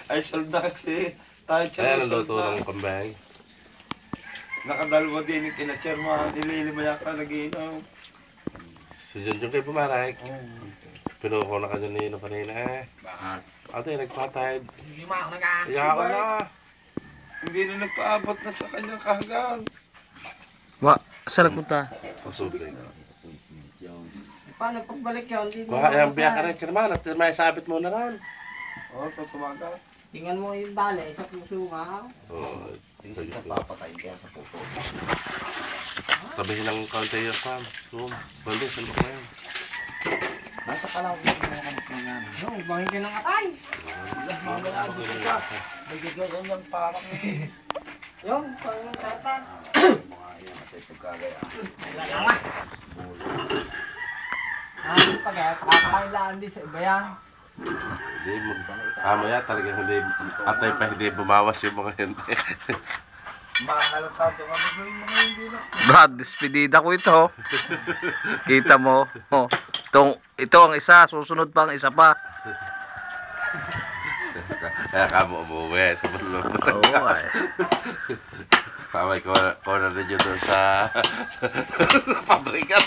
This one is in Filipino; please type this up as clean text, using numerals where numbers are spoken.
Ay, solda kasi. Tayo siya Ayan ay ang luto solda. ng kambing. Nakadalwa din yung kina-chairman. Nililima ka nag-iinom. Si Junjun kayo pumaray. Pinuko na ka dyan na yun kanina eh. Bakit? Ate, nagpatay. Lima ako nag-a. Kaya ako na. Hindi na nagpaabot na sa kanyang kahanggang. Saan nagpunta? Pasubig. Paano pagbalik yun? Baka yung biyak ka rin, chairman. At may sabit mo na rin. Oo, tutumaga. Tingnan mo yung bale sa puso nga. Oo. Isip na papatay kaya sa puso. Sabihin ng kaunti yung Sam. Zoom. Bandi, saan ba kayo? Nasa kalaw ko yung mga kamag-mangan. No, bangin ka ng atay. Mamaya dito siya. Nagigagam yan parang Yung, pangin tata. mga yan kasi pagkagaya. Wala naman. Pakakailan din sa iba yan. Hindi mo. Mamaya talaga hindi. Atay pa hindi bumawas yung mga hindi. Mahalata kami ko yung mga hindi na. Brad, despedida ko ito. Kita mo. Oh. Ito ang isa, susunod pa ang isa pa. Kaya kamo umuwi sa balon. Oo ay. Kamay ko na rin yun doon sa pabrika.